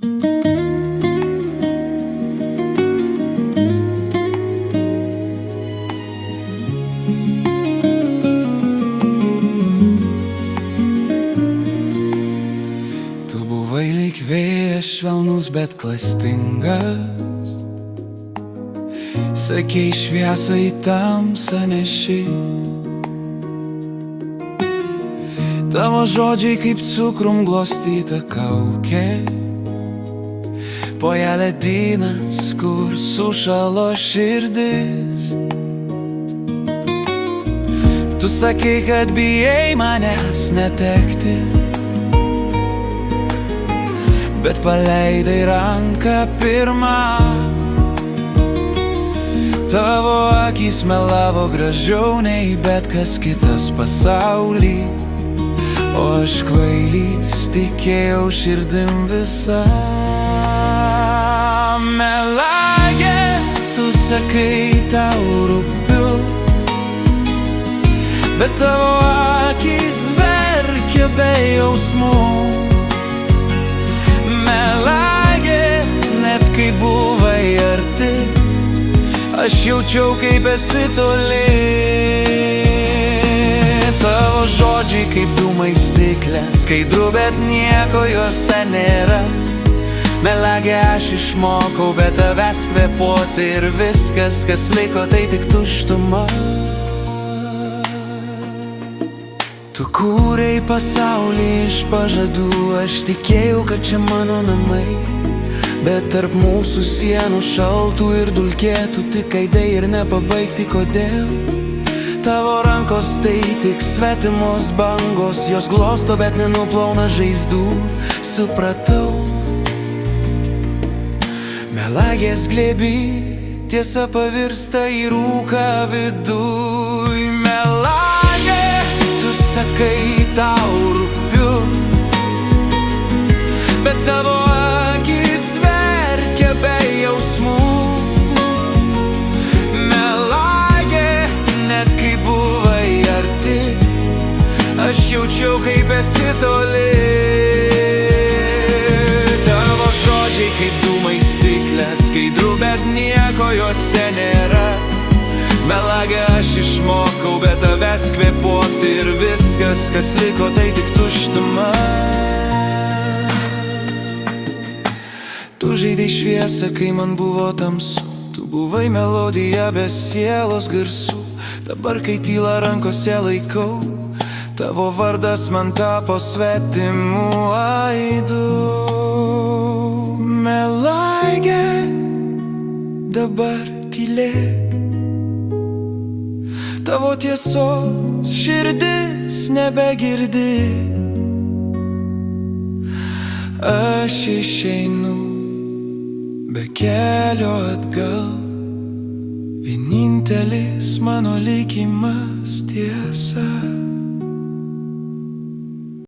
Tu buvai lyg vėjas švelnus, bet klastingas. Sakei šviesą į tamsą neši. Tavo žodžiai kaip cukrum glostyta kaukė. Po ją ledynas, kur sušalo širdis. Tu sakei, kad bijai manęs netekti, bet paleidai ranką pirmą. Tavo akys melavo gražiau nei bet kas kitas pasauly, o aš kvailys tikėjau širdim visą. Melagė, tu sakai, tau rūpiu, bet tavo akys verkia be jausmų. Melagė, net kai buvai arti, aš jaučiau, kaip esi toli. Tavo žodžiai kaip dūmai stiklė, skaidru, bet nieko juose nėra. Melagė, aš išmokau be tavęs kvėpuoti, ir viskas, kas liko, tai tik tuštuma. Tu kūrei pasaulį iš pažadų, aš tikėjau, kad čia mano namai. Bet tarp mūsų sienų šaltų ir dulkėtų tik aidai ir nepabaigti kodėl. Tavo rankos tai tik svetimos bangos, jos glosto, bet nenuplauna žaizdų. Supratau, melagės glėby tiesa pavirsta į rūką viduj. Melagė, tu sakai, tau rūpiu, bet tavo akys verkia be jausmų. Melagė, net kai buvai arti, aš jaučiau, kaip esi toli. Tavo žodžiai kaip dūmai stiklė, skaidru, bet nieko juose nėra. Melagė, aš išmokau be tavęs kvėpuoti, ir viskas, kas liko, tai tik tuštuma. Tu žaidei šviesą, kai man buvo tamsu, tu buvai melodija be sielos garsų. Dabar, kai tylą rankose laikau, tavo vardas man tapo svetimu aidu. Melagė, dabar tylėk, tavo tiesos širdis nebegirdi. Aš išeinu be kelio atgal, vienintelis mano likimas tiesa.